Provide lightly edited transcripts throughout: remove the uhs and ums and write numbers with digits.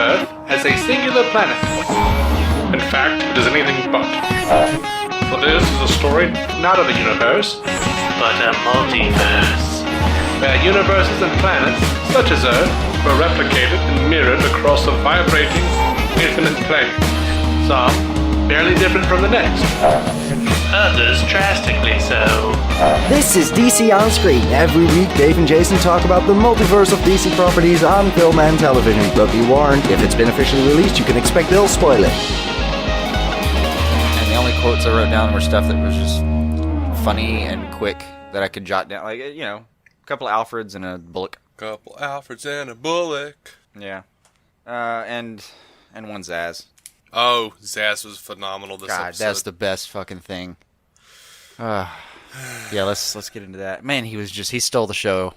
Earth as a singular planet. In fact, it is anything but. For this is a story not of a universe, but a multiverse, where universes and planets, such as Earth, were replicated and mirrored across a vibrating, infinite plane. Some barely different from the next. Others drastically so. This is DC On Screen. Every week, Dave and Jason talk about the multiverse of DC properties on film and television. But be warned, if it's been officially released, you can expect they'll spoil it. And the only quotes I wrote down were stuff that was just funny and quick that I could jot down. Like, you know, a couple of Alfreds and a Bullock. Couple Alfreds and a Bullock. Yeah. And one Zaz. Oh, Zaz was phenomenal this God, episode. that's the best fucking thing. Yeah, let's get into that. Man, he stole the show.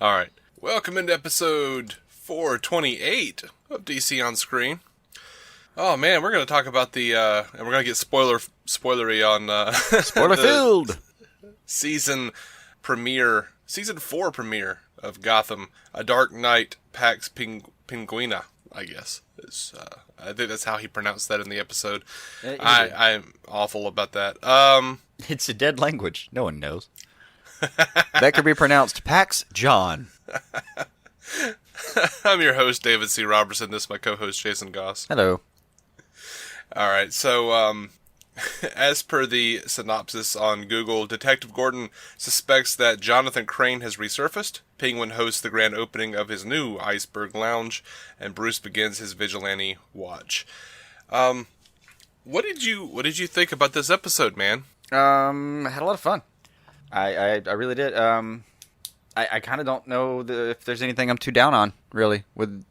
All right. Welcome into episode 428 of DC On Screen. Oh, man, we're going to talk about and we're going to get spoilery on... Spoiler-filled! Season 4 premiere of Gotham. A Dark Knight Pax Penguina, I guess. I think that's how he pronounced that in the episode. I'm awful about that. It's a dead language. No one knows. That could be pronounced Pax John. I'm your host, David C. Robertson. This is my co-host, Jason Goss. Hello. All right, so as per the synopsis on Google, Detective Gordon suspects that Jonathan Crane has resurfaced. Penguin hosts the grand opening of his new Iceberg Lounge, and Bruce begins his vigilante watch. What did you think about this episode, man? I had a lot of fun. I really did. I kind of don't know if there's anything I'm too down on, really, with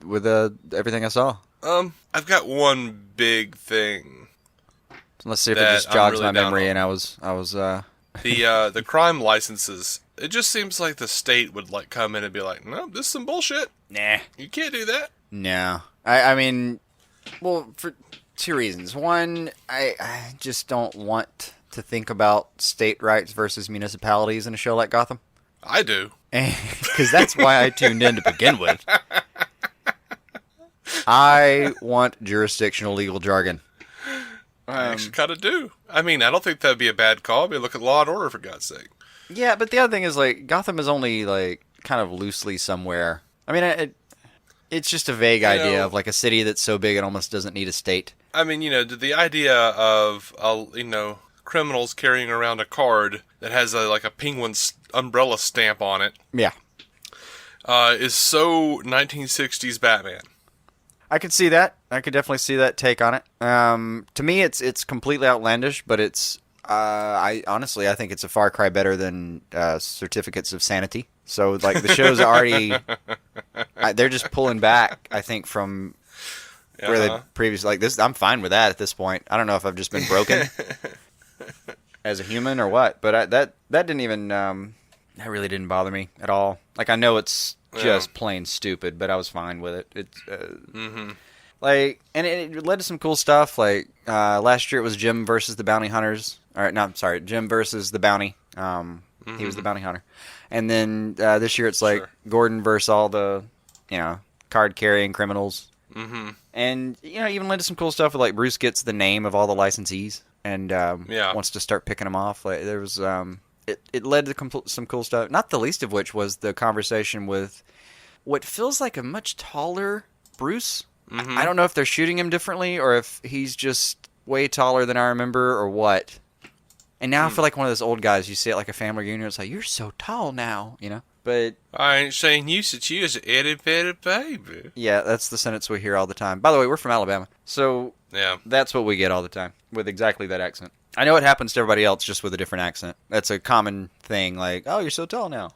everything I saw. I've got one big thing. Let's see if it just jogs really my memory. And I was the crime licenses. It just seems like the state would come in and be like, "No, this is some bullshit. Nah, you can't do that." No, I mean, well, for two reasons. One, I just don't want to think about state rights versus municipalities in a show like Gotham. I do, because that's why I tuned in to begin with. I want jurisdictional legal jargon. I actually kind of do. I mean, I don't think that'd be a bad call. I mean, look at Law and Order, for God's sake. Yeah, but the other thing is, Gotham is only, kind of loosely somewhere. I mean, it's just a vague idea of, a city that's so big it almost doesn't need a state. I mean, the idea of, criminals carrying around a card that has, a penguin umbrella stamp on it. Yeah. Is so 1960s Batman. I could see that. I could definitely see that take on it. To me, it's completely outlandish, but it's. I think it's a far cry better than Certificates of Sanity. So, the show's already. They're just pulling back. I think from where they previously this. I'm fine with that at this point. I don't know if I've just been broken as a human or what, but that didn't even. That really didn't bother me at all. I know it's just plain stupid, but I was fine with it. It's and it led to some cool stuff. Last year it was Jim versus the bounty hunters. Jim versus the bounty. He was the bounty hunter, and then this year it's Gordon versus all the card carrying criminals. Mm-hmm. And even led to some cool stuff with Bruce gets the name of all the licensees and wants to start picking them off. There was. It led to some cool stuff, not the least of which was the conversation with what feels like a much taller Bruce. Mm-hmm. I don't know if they're shooting him differently or if he's just way taller than I remember or what. And now I feel like one of those old guys you see at a family reunion. It's you're so tall now, But I ain't saying you since you was an itty bitty baby. Yeah, that's the sentence we hear all the time. By the way, we're from Alabama, so that's what we get all the time with exactly that accent. I know it happens to everybody else just with a different accent. That's a common thing, oh, you're so tall now.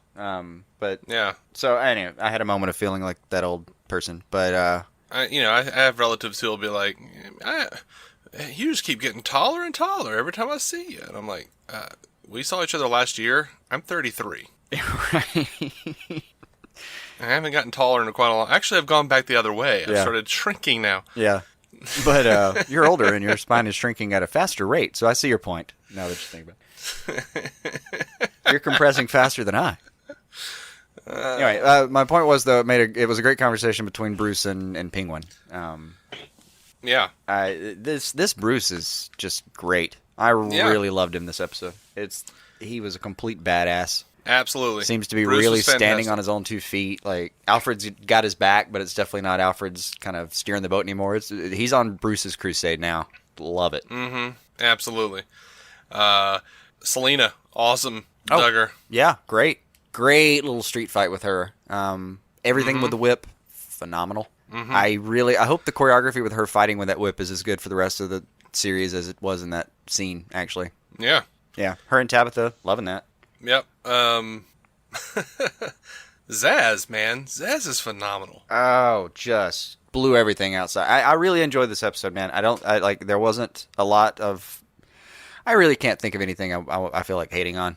But yeah. So anyway, I had a moment of feeling like that old person. But I have relatives who'll be like, you just keep getting taller and taller every time I see you, and I'm like, we saw each other last year. I'm 33. Right. I haven't gotten taller in quite a long. Actually, I've gone back the other way. I've started shrinking now. Yeah. But you're older and your spine is shrinking at a faster rate, so I see your point now that you think about it. You're compressing faster than I. Anyway, my point was though it was a great conversation between Bruce and Penguin. Yeah. This Bruce is just great. I really loved him this episode. He was a complete badass. Absolutely. Seems to be Bruce really was standing fantastic. on his own 2 feet. Like Alfred's got his back, but it's definitely not Alfred's kind of steering the boat anymore. He's on Bruce's crusade now. Love it. Mm-hmm. Absolutely. Selena, awesome. Duggar. Yeah, great little street fight with her. Everything with the whip, phenomenal. I hope the choreography with her fighting with that whip is as good for the rest of the series as it was in that scene. Actually, Yeah. her and Tabitha, loving that. Yep. Zaz, man. Zaz is phenomenal. Oh, just blew everything outside. I really enjoyed this episode, man. There wasn't a lot of. I really can't think of anything I feel like hating on.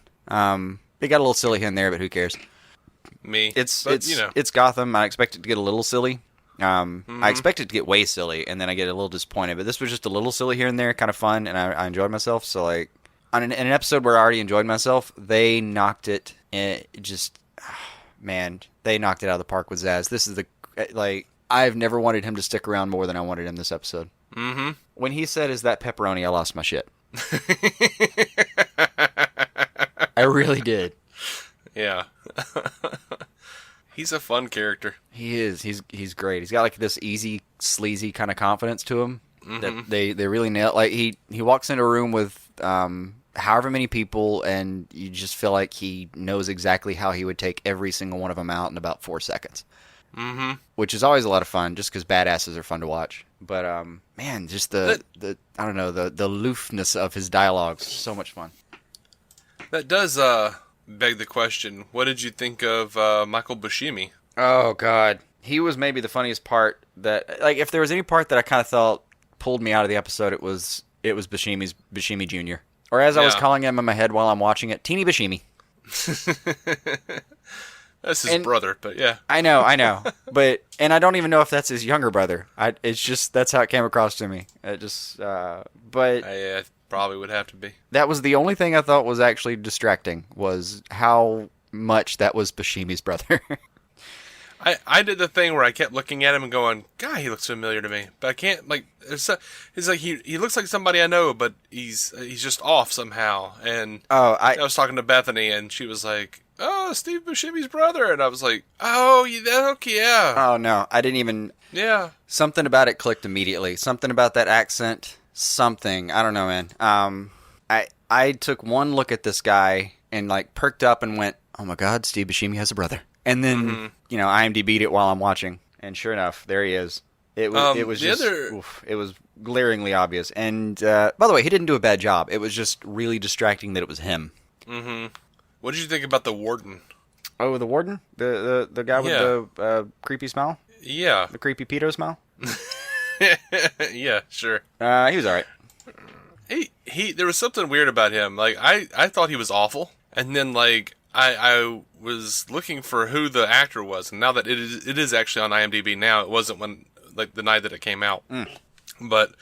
They got a little silly here and there, but who cares? It's Gotham. I expect it to get a little silly. I expect it to get way silly, and then I get a little disappointed. But this was just a little silly here and there, kind of fun, and I enjoyed myself. So, like, in an episode where I already enjoyed myself, they knocked it. Man, they knocked it out of the park with Zaz. This is I've never wanted him to stick around more than I wanted him this episode. Mm-hmm. When he said, "Is that pepperoni?" I lost my shit. I really did. Yeah. He's a fun character. He is. He's great. He's got like this easy, sleazy kind of confidence to him that they really nail. Like he walks into a room with however many people, and you just feel like he knows exactly how he would take every single one of them out in about 4 seconds. Mm-hmm. Which is always a lot of fun, just because badasses are fun to watch. But man, just the aloofness of his dialogue, so much fun. That does beg the question, what did you think of Michael Buscemi? Oh, God. He was maybe the funniest part that... Like, if there was any part that I kind of felt pulled me out of the episode, it was Buscemi Jr. Or as I was calling him in my head while I'm watching it, Teeny Buscemi. That's his brother, but yeah. I know. And I don't even know if that's his younger brother. It's just, that's how it came across to me. It probably would have to be. That was the only thing I thought was actually distracting, was how much that was Buscemi's brother. I did the thing where I kept looking at him and going, God, he looks familiar to me. But I can't, he's like, he looks like somebody I know, but he's just off somehow. And I was talking to Bethany, and she was like, oh, Steve Buscemi's brother. And I was like, oh, okay, yeah. Oh, no, I didn't even... Yeah. Something about it clicked immediately. Something about that accent. Something. I don't know, man. I took one look at this guy and, like, perked up and went, oh, my God, Steve Buscemi has a brother. And then, IMDb'd it while I'm watching. And sure enough, there he is. It was glaringly obvious. And, by the way, he didn't do a bad job. It was just really distracting that it was him. Mm-hmm. What did you think about the warden? Oh, the warden? The guy with the creepy smile? Yeah. The creepy pedo smile? Yeah, sure. He was all right. There was something weird about him. Like, I thought he was awful. And then, like, I was looking for who the actor was. And now that it is actually on IMDb now. It wasn't when, like, the night that it came out. But,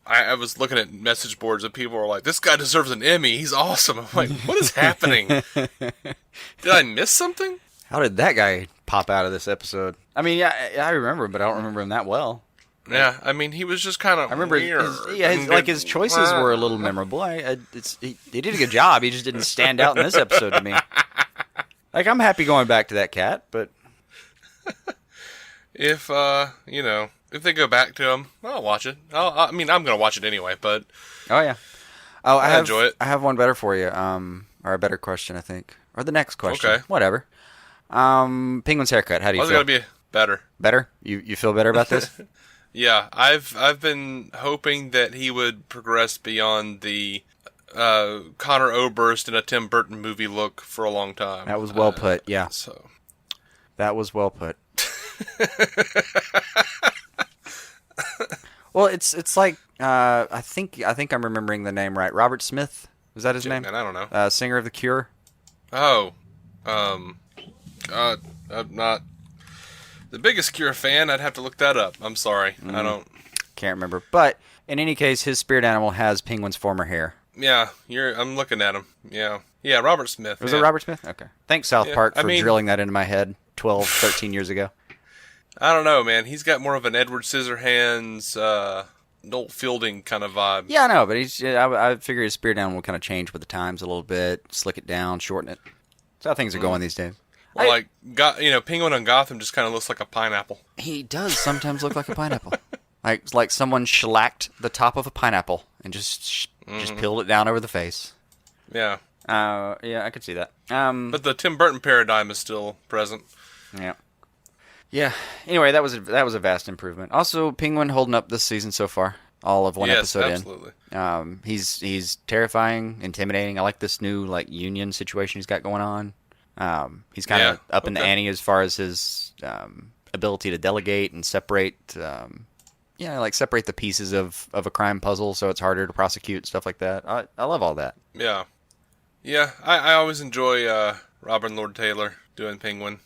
I was looking at message boards and people were like, this guy deserves an Emmy. He's awesome. I'm like, what is happening? Did I miss something? How did that guy pop out of this episid? I mean, yeah, I remember him, but I don't remember him that well. Yeah, I mean, he was just kind of. I remember his choices were a little memorable. He did a good job. He just didn't stand out in this episode to me. Like, I'm happy going back to that cat, but if they go back to him, I'll watch it. I'm gonna watch it anyway. But I enjoy it. I have one better for you, or a better question, I think, or the next question. Okay, whatever. Penguin's haircut. How do you feel? It's gonna be better. Better? You feel better about this? Yeah, I've been hoping that he would progress beyond the Connor Oberst in a Tim Burton movie look for a long time. That was well put. Yeah. So that was well put. Well, it's like I think I'm remembering the name right. Robert Smith, was that his name? Man, I don't know. Singer of The Cure. Oh, I'm not the biggest Cure fan. I'd have to look that up. I'm sorry. I can't remember. But in any case, his spirit animal has Penguin's former hair. Yeah, I'm looking at him. Yeah, Yeah, Robert Smith. Was it Robert Smith? Okay. Thanks, South Yeah, Park, I for mean- drilling that into my head 12, 13 years ago. I don't know, man. He's got more of an Edward Scissorhands, Noel Fielding kind of vibe. Yeah, I know, but I figure his Spear Down will kind of change with the times a little bit, slick it down, shorten it. That's how things are going these days. Or Penguin on Gotham just kind of looks like a pineapple. He does sometimes look like a pineapple. Like someone shellacked the top of a pineapple and just peeled it down over the face. Yeah. Yeah, I could see that. But the Tim Burton paradigm is still present. Yeah. Yeah. Anyway, that was a vast improvement. Also, Penguin holding up this season so far. All of one episode absolutely. in. He's terrifying, intimidating. I like this new union situation he's got going on. He's kind of up in the ante as far as his ability to delegate and separate. Separate the pieces of a crime puzzle so it's harder to prosecute, stuff like that. I love all that. Yeah. Yeah, I always enjoy Robin Lord Taylor doing Penguin.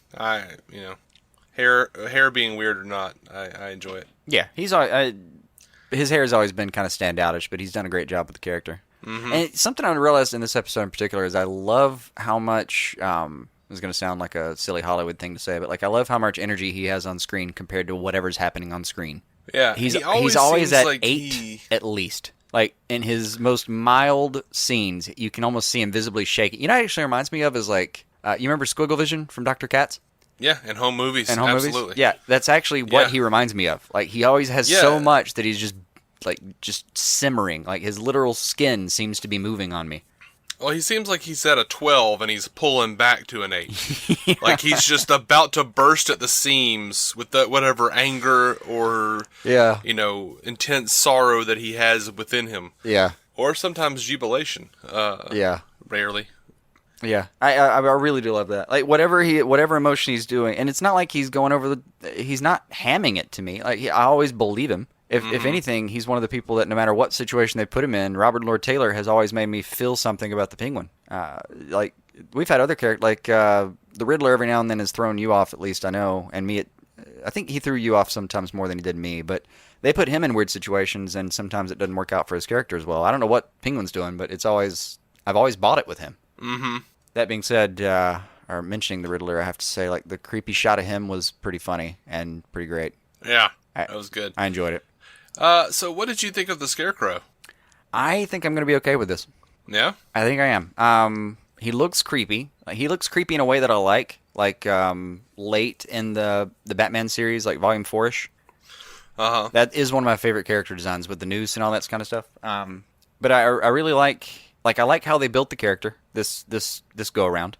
Hair being weird or not, I enjoy it. Yeah, his hair has always been kind of standoutish, but he's done a great job with the character. Mm-hmm. And something I realized in this episode in particular is I love how much. This is going to sound like a silly Hollywood thing to say, but I love how much energy he has on screen compared to whatever's happening on screen. Yeah, he's he always at like 8 at least. In his most mild scenes, you can almost see him visibly shaking. You know what it actually reminds me of is you remember Squiggle Vision from Dr. Katz? Yeah, in home movies. Absolutely. Movies? Yeah, that's actually what he reminds me of. He always has so much that he's just simmering. His literal skin seems to be moving on me. Well, he seems like he's at a 12 and he's pulling back to an 8. Yeah. He's just about to burst at the seams with whatever anger or intense sorrow that he has within him. Yeah. Or sometimes jubilation. Rarely. Yeah, I really do love that. Whatever emotion he's doing, and it's not like he's going over he's not hamming it to me. I always believe him. If anything, he's one of the people that no matter what situation they put him in, Robert Lord Taylor has always made me feel something about the Penguin. We've had other characters, the Riddler every now and then has thrown you off, at least I know, and me, I think he threw you off sometimes more than he did me, but they put him in weird situations, and sometimes it doesn't work out for his character as well. I don't know what Penguin's doing, but I've always bought it with him. Mm-hmm. That being said, or mentioning the Riddler, I have to say, the creepy shot of him was pretty funny and pretty great. Yeah, that was good. I enjoyed it. So what did you think of the Scarecrow? I think I'm going to be okay with this. Yeah? I think I am. He looks creepy. He looks creepy in a way that I like. Late in the Batman series, Volume 4-ish. Uh-huh. That is one of my favorite character designs with the noose and all that kind of stuff. But I really like I like how they built the character this go around.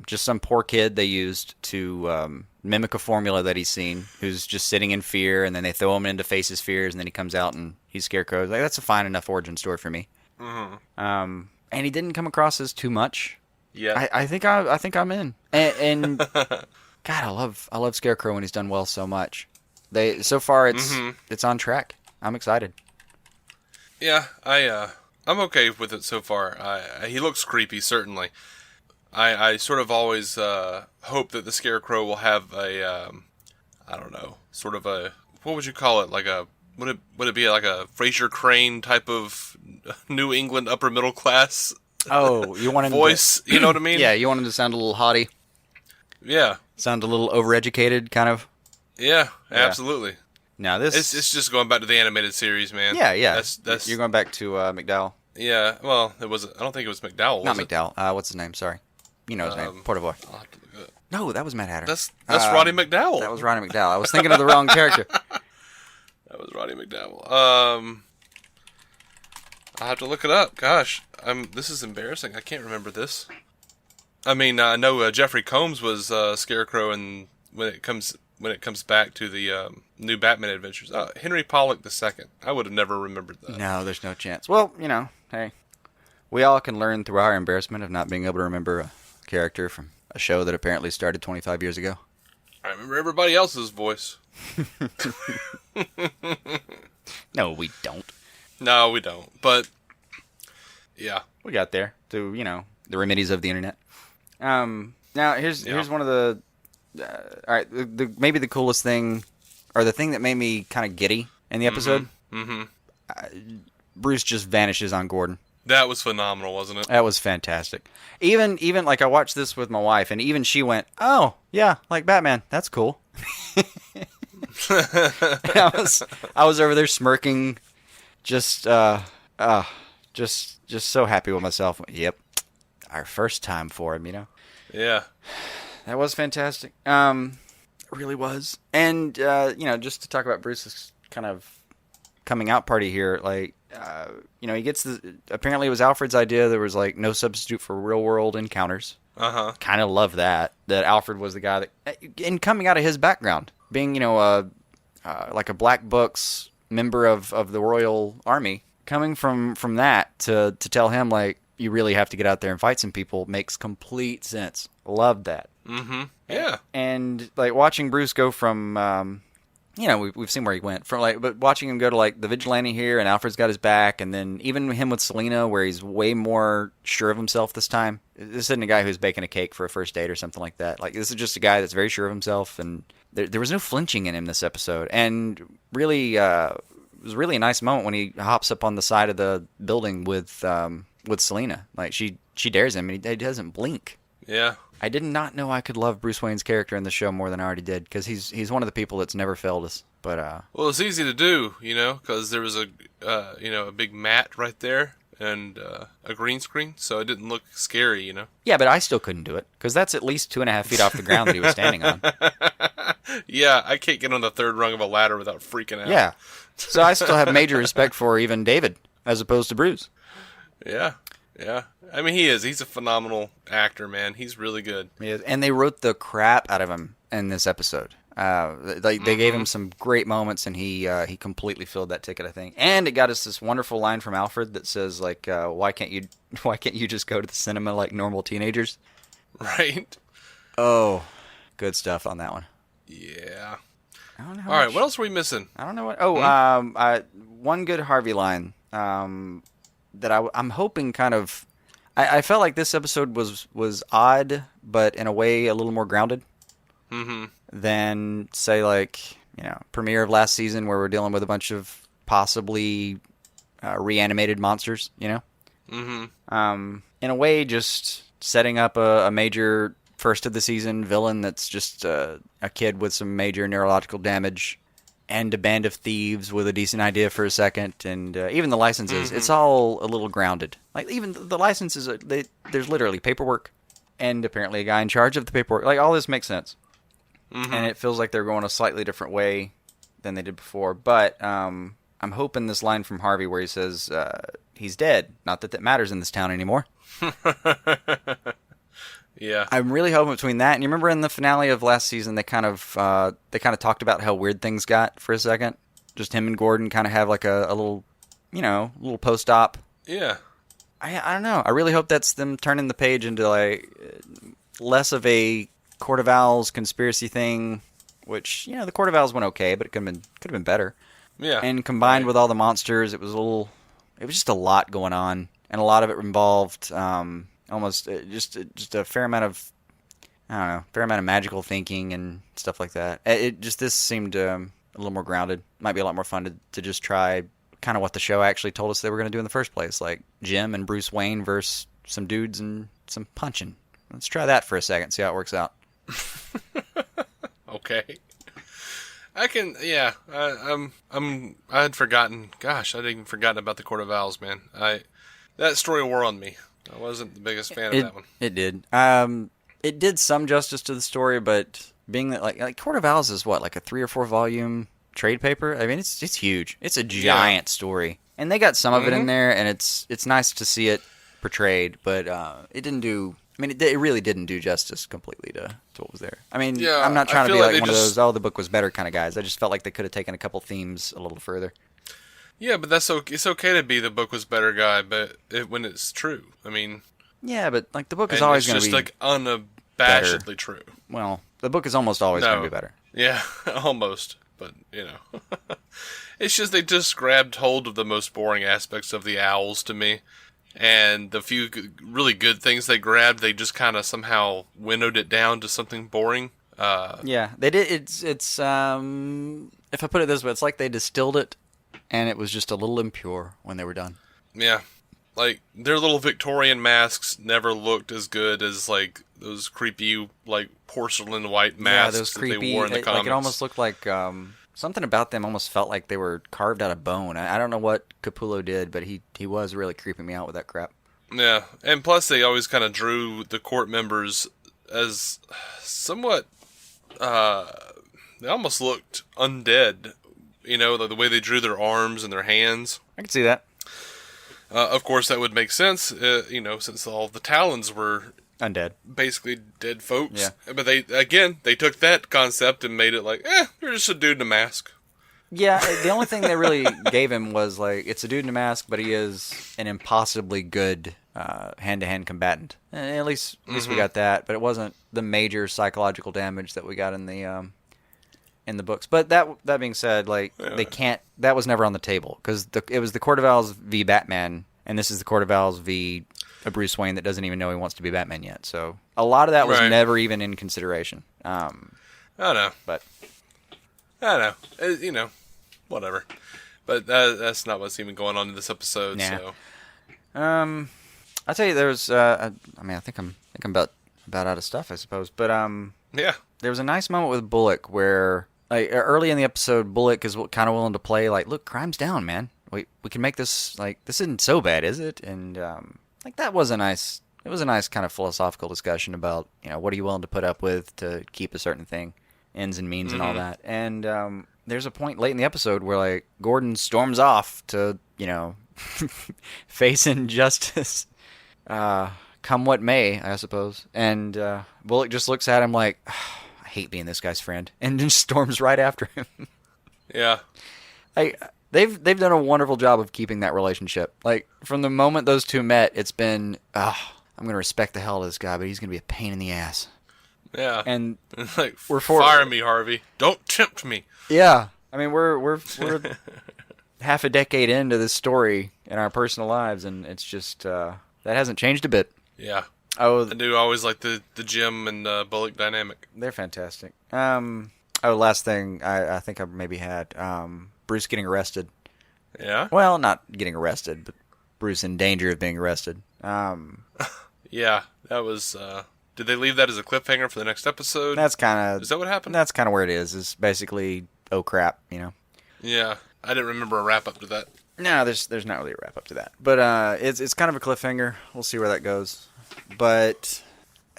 Just some poor kid they used to mimic a formula that he's seen, who's just sitting in fear, and then they throw him in to face his fears, and then he comes out and he's Scarecrow. That's a fine enough origin story for me. Mm-hmm. And he didn't come across as too much. Yeah, I think I'm in. And God, I love Scarecrow when he's done well so much. So far it's on track. I'm excited. Yeah, I'm okay with it so far. He looks creepy, certainly. I sort of always hope that the Scarecrow will have a, I don't know, sort of a, what would you call it? Would it be like a Fraser Crane type of New England upper middle class? Oh, you want him voice? You know what I mean? Yeah, you want him to sound a little haughty. Yeah, sound a little overeducated, kind of. Yeah, absolutely. Now it's just going back to the animated series, man. Yeah. That's you're going back to McDowell. Yeah, well, I don't think it was McDowell. Not McDowell. What's his name? Sorry. You know his name. Portavoy. I'll have to look it up. No, that was Mad Hatter. That's Roddy McDowell. That was Roddy McDowell. I was thinking of the wrong character. That was Roddy McDowell. I'll have to look it up. Gosh, this is embarrassing. I can't remember this. I mean, I know Jeffrey Combs was Scarecrow, and when it comes back to the new Batman adventures, Henry Pollock II. I would have never remembered that. No, there's no chance. Well, hey, we all can learn through our embarrassment of not being able to remember a character from a show that apparently started 25 years ago. I remember everybody else's voice. No, we don't. No, we don't. But yeah, we got there through the remedies of the internet. Now here's one of the all right. Maybe the coolest thing, or the thing that made me kind of giddy in the episode. Mm-hmm. Bruce just vanishes on Gordon. That was phenomenal, wasn't it? That was fantastic. Even like I watched this with my wife, and even she went, "Oh yeah, like Batman. That's cool." I was over there smirking, just so happy with myself. Yep, our first time for him, you know. Yeah. That was fantastic. It really was. And just to talk about Bruce's kind of coming out party here, like he gets apparently it was Alfred's idea. There was like no substitute for real world encounters. Kind of love that Alfred was the guy that, in coming out of his background, being like a Black Books member of the Royal Army, coming from that to tell him like you really have to get out there and fight some people makes complete sense. Loved that. Mm-hmm. Yeah. And like watching Bruce go from we've seen where he went from, like, but watching him go to like the vigilante here, and Alfred's got his back, and then even him with Selina, where he's way more sure of himself this time. This isn't a guy who's baking a cake for a first date or something like that. Like, this is just a guy that's very sure of himself, and there was no flinching in him this episode. And really, it was really a nice moment when he hops up on the side of the building with Selina. Like, she dares him, and he doesn't blink. Yeah. I did not know I could love Bruce Wayne's character in the show more than I already did, because he's one of the people that's never failed us. But well, it's easy to do, because there was a big mat right there and a green screen, so it didn't look scary, Yeah, but I still couldn't do it, because that's at least 2.5 feet off the ground that he was standing on. Yeah, I can't get on the third rung of a ladder without freaking out. Yeah, so I still have major respect for even David, as opposed to Bruce. Yeah. I mean, he is. He's a phenomenal actor, man. He's really good. Yeah, and they wrote the crap out of him in this episode. They gave him some great moments, and he completely filled that ticket, I think. And it got us this wonderful line from Alfred that says, like, why can't you just go to the cinema like normal teenagers? Right. Oh, good stuff on that one. Yeah. I don't know how All right, much- what else are we missing? I don't know what. Oh, one good Harvey line that I'm hoping kind of. I felt like this episode was odd, but in a way a little more grounded than, say, like, premiere of last season, where we're dealing with a bunch of possibly reanimated monsters. In a way, just setting up a major first of the season villain that's just a kid with some major neurological damage, and a band of thieves with a decent idea for a second, and even the licenses, it's all a little grounded. Like, even the licenses, there's literally paperwork, and apparently a guy in charge of the paperwork. Like, all this makes sense. And it feels like they're going a slightly different way than they did before. But I'm hoping this line from Harvey where he says, he's dead. Not that matters in this town anymore. Yeah. I'm really hoping between that, and you remember in the finale of last season, they kind of talked about how weird things got for a second. Just him and Gordon kind of have like a little, little post-op. Yeah. I don't know. I really hope that's them turning the page into like less of a Court of Owls conspiracy thing, which, the Court of Owls went okay, but it could have been better. Yeah. And combined with all the monsters, it was just a lot going on, and a lot of it involved almost just a fair amount of, fair amount of magical thinking and stuff like that. This seemed a little more grounded. Might be a lot more fun to just try kind of what the show actually told us they were going to do in the first place, like Jim and Bruce Wayne versus some dudes and some punching. Let's try that for a second, see how it works out. Okay. I can, yeah. I had forgotten. Gosh, I'd even forgotten about the Court of Owls, man. That story wore on me. I wasn't the biggest fan of that one. It did. It did some justice to the story, but being that like Court of Owls is what, like a 3 or 4 volume trade paper? I mean, it's huge. It's a giant story, and they got some of it in there, and it's nice to see it portrayed, but it didn't do. I mean, it really didn't do justice completely to what was there. I mean, I'm not trying to be like one of those, the book was better kind of guys. I just felt like they could have taken a couple themes a little further. Yeah, but it's okay to be the book was better guy, but when it's true. I mean... Yeah, but like the book is always going to be just like unabashedly better. True. Well, the book is almost always going to be better. Yeah, almost. But, it's just they just grabbed hold of the most boring aspects of the owls to me. And the few really good things they grabbed, they just kind of somehow winnowed it down to something boring. Yeah, they did. It's if I put it this way, it's like they distilled it, and it was just a little impure when they were done. Yeah, like, their little Victorian masks never looked as good as, like, those creepy, like, porcelain white masks those creepy, that they wore in the comics. like, it almost looked like, something about them almost felt like they were carved out of bone. I don't know what Capullo did, but he was really creeping me out with that crap. Yeah, and plus they always kind of drew the court members as somewhat, they almost looked undead, you know, the way they drew their arms and their hands. I can see that. Of course, that would make sense, you know, since all the Talons were Undead. basically dead folks. Yeah. But they took that concept and made it like, they're just a dude in a mask. Yeah, the only thing they really gave him was, like, it's a dude in a mask, but he is an impossibly good hand-to-hand combatant. At least we got that, but it wasn't the major psychological damage that we got in the books. But that being said, like, they can't. That was never on the table because it was the Court of Owls v. Batman, and this is the Court of Owls v. a Bruce Wayne that doesn't even know he wants to be Batman yet. So a lot of that was never even in consideration. I don't know, but I don't know. You know, whatever. But that's not what's even going on in this episode. Nah. So, I'll tell you, there's. I mean, I think I'm about out of stuff, I suppose. But yeah, there was a nice moment with Bullock where, like, early in the episode, Bullock is kind of willing to play like, look, crime's down, man. We can make this, like, this isn't so bad, is it? And like, that was a nice. It was a nice kind of philosophical discussion about, you know, what are you willing to put up with to keep a certain thing, ends and means and all that. And there's a point late in the episode where, like, Gordon storms off to, you know, face injustice, come what may, I suppose. And Bullock just looks at him like, I hate being this guy's friend, and then storms right after him. yeah. They've done a wonderful job of keeping that relationship. Like, from the moment those two met, it's been, I'm going to respect the hell out of this guy, but he's going to be a pain in the ass. Yeah. And like, we're fire me, Harvey. Don't tempt me. Yeah. I mean, we're half a decade into this story in our personal lives, and it's just, that hasn't changed a bit. Yeah. Oh, I do always like the Jim and Bullock dynamic. They're fantastic. Last thing I think I maybe had, Bruce getting arrested. Yeah? Well, not getting arrested, but Bruce in danger of being arrested. Yeah, that was, did they leave that as a cliffhanger for the next episode? That's kind of... Is that what happened? That's kind of where it is. It's basically, oh crap, you know? Yeah, I didn't remember a wrap-up to that. No, there's not really a wrap-up to that. But it's kind of a cliffhanger. We'll see where that goes. But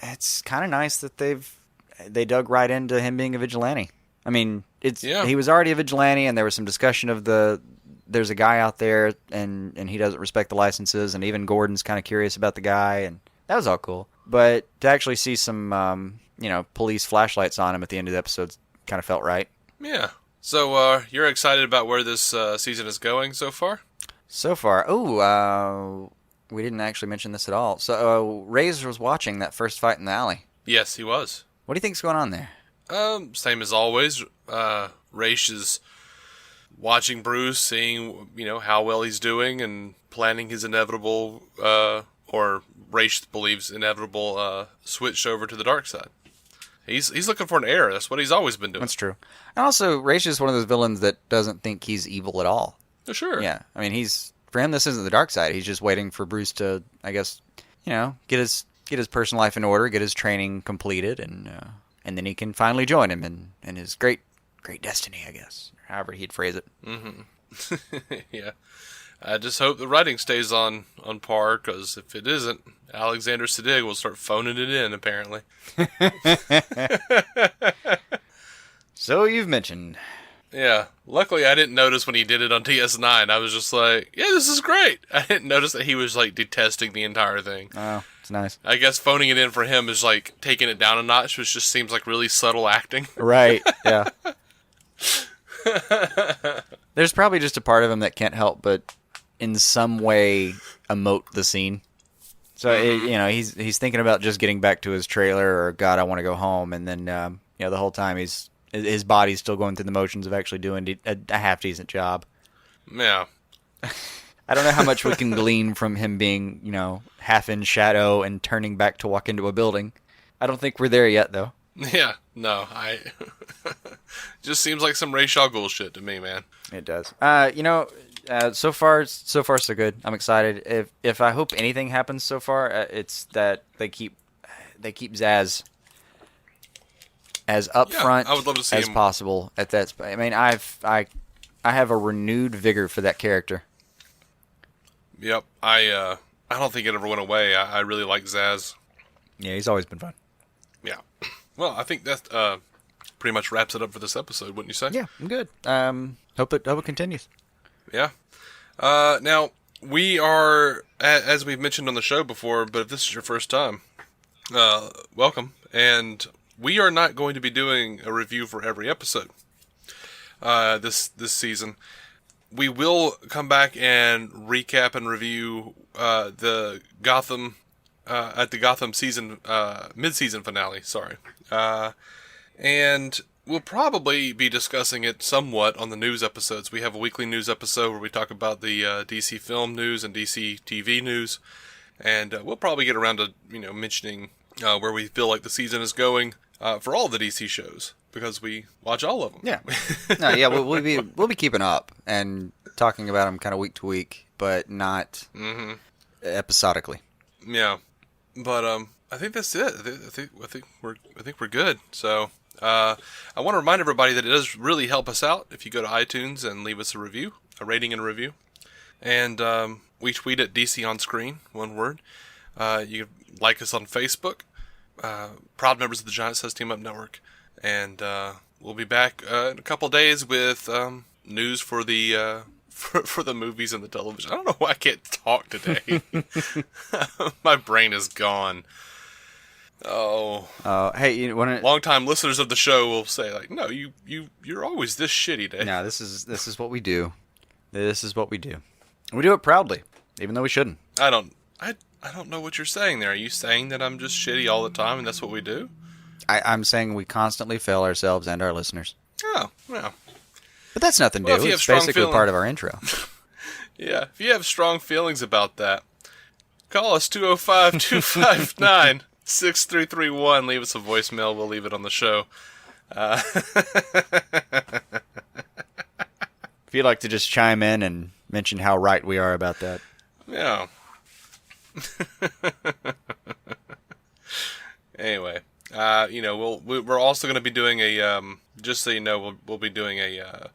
it's kind of nice that they dug right into him being a vigilante. I mean, he was already a vigilante, and there was some discussion of there's a guy out there, and he doesn't respect the licenses, and even Gordon's kind of curious about the guy, and that was all cool. But to actually see some, police flashlights on him at the end of the episode kind of felt right. Yeah. So, you're excited about where this season is going so far? So far. We didn't actually mention this at all. So, Reyes was watching that first fight in the alley. Yes, he was. What do you think's going on there? Same as always. Raish is watching Bruce, seeing, how well he's doing, and planning his inevitable, or Raish believes inevitable, switch over to the dark side. He's looking for an heir. That's what he's always been doing. That's true. And also, Raish is one of those villains that doesn't think he's evil at all. Oh, sure. Yeah. I mean, for him, this isn't the dark side. He's just waiting for Bruce to, I guess, get his personal life in order, get his training completed, and then he can finally join him in his great destiny, I guess, or however he'd phrase it. Mm-hmm. Yeah. I just hope the writing stays on par, because if it isn't, Alexander Siddig will start phoning it in, apparently. So you've mentioned. Yeah. Luckily, I didn't notice when he did it on TS9. I was just like, yeah, this is great. I didn't notice that he was, detesting the entire thing. Oh, it's nice. I guess phoning it in for him is, taking it down a notch, which just seems like really subtle acting. Right, yeah. There's probably just a part of him that can't help but in some way emote the scene. So, he's thinking about just getting back to his trailer, or, God, I want to go home. And then, the whole time his body's still going through the motions of actually doing a half-decent job. Yeah. I don't know how much we can glean from him being, half in shadow and turning back to walk into a building. I don't think we're there yet, though. Yeah, no, just seems like some Ra's al Ghul shit to me, man. It does. So far so good. I'm excited. If I hope anything happens so far, it's that they keep Zaz as upfront I would love to see as him. possible at that. I mean, I have a renewed vigor for that character. Yep. I don't think it ever went away. I really like Zaz. Yeah, he's always been fun. Yeah. Well, I think that pretty much wraps it up for this episode, wouldn't you say? Yeah, I'm good. Hope it continues. Yeah. Now, we are, as we've mentioned on the show before, but if this is your first time, welcome. And we are not going to be doing a review for every episode this season. We will come back and recap and review the Gotham at the Gotham season mid-season finale. Sorry, and we'll probably be discussing it somewhat on the news episodes. We have a weekly news episode where we talk about the DC film news and DC TV news, and we'll probably get around to mentioning where we feel like the season is going for all the DC shows, because we watch all of them. Yeah, no, yeah, we'll be keeping up and talking about them kind of week to week, but not episodically. Yeah, but I think that's it. I think we're good. So I want to remind everybody that it does really help us out if you go to iTunes and leave us a review, a rating and a review, and we tweet at DC on Screen, one word. You can like us on Facebook. Proud members of the Giant Size Team Up Network, and we'll be back in a couple of days with news for the for the movies and the television. I don't know why I can't talk today. My brain is gone. Oh, hey, long-time listeners of the show will say, like, no, you're always this shitty, Dave. No, this is what we do. This is what we do. We do it proudly, even though we shouldn't. I don't know what you're saying there. Are you saying that I'm just shitty all the time and that's what we do? I'm saying we constantly fail ourselves and our listeners. Oh, well. But that's nothing new. It's basically part of our intro. Yeah, if you have strong feelings about that, call us 205-259-6331. Leave us a voicemail. We'll leave it on the show. If you'd like to just chime in and mention how right we are about that. Yeah. Anyway, we're also going to be doing a just so you know, we'll be doing a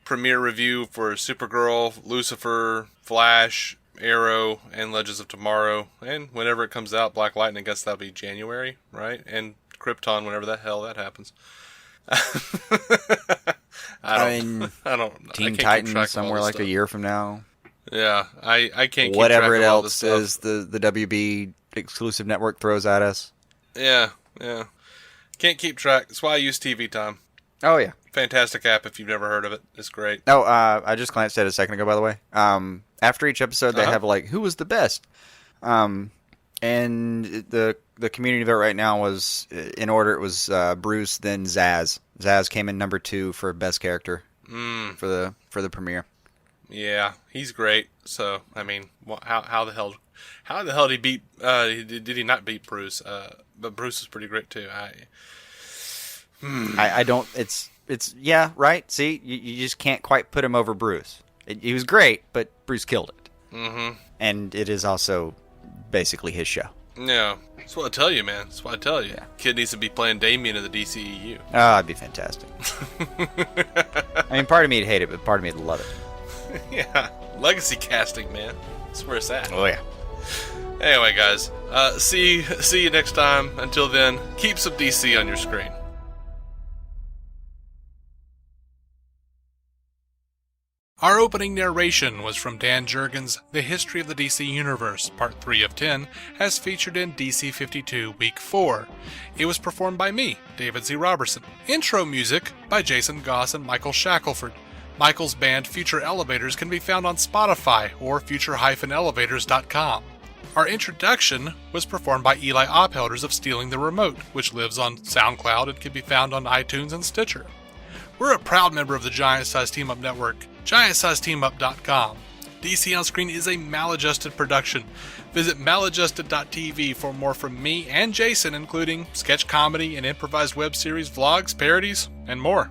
premiere review for Supergirl, Lucifer, Flash, Arrow, and Legends of Tomorrow, and whenever it comes out, Black Lightning. I guess that'll be January, right? And Krypton, whenever the hell that happens. I don't. Teen Titans somewhere like a year from now. Yeah, I can't keep whatever track it of all else this is the WB exclusive network throws at us. Yeah. Can't keep track. That's why I use TV Time. Oh yeah, fantastic app if you've never heard of it. It's great. Oh, I just glanced at it a second ago, by the way. After each episode, they have like who was the best, and the community vote right now was in order. It was Bruce, then Zaz. Zaz came in number 2 for best character for the premiere. Yeah, he's great. So I mean, how the hell did he beat? Did he not beat Bruce? But Bruce is pretty great too. I don't. It's yeah, right. See, you just can't quite put him over Bruce. He was great, but Bruce killed it. Mm-hmm. And it is also basically his show. Yeah, that's what I tell you, man. That's what I tell you. Yeah. Kid needs to be playing Damien in the DCEU. Oh, that'd be fantastic. I mean, part of me'd hate it, but part of me'd love it. Yeah, legacy casting, man. That's where it's at. Oh yeah. Anyway, guys, see you next time. Until then, keep some DC on your screen. Our opening narration was from Dan Jurgens' The History of the DC Universe, Part 3 of 10, as featured in DC 52, Week 4. It was performed by me, David Z. Robertson. Intro music by Jason Goss and Michael Shackelford. Michael's band Future Elevators can be found on Spotify or future-elevators.com. Our introduction was performed by Eli Ophelders of Stealing the Remote, which lives on SoundCloud and can be found on iTunes and Stitcher. We're a proud member of the Giant Size Team Up Network, GiantSizeTeamUp.com. DC On Screen is a maladjusted production. Visit maladjusted.tv for more from me and Jason, including sketch comedy and improvised web series, vlogs, parodies, and more.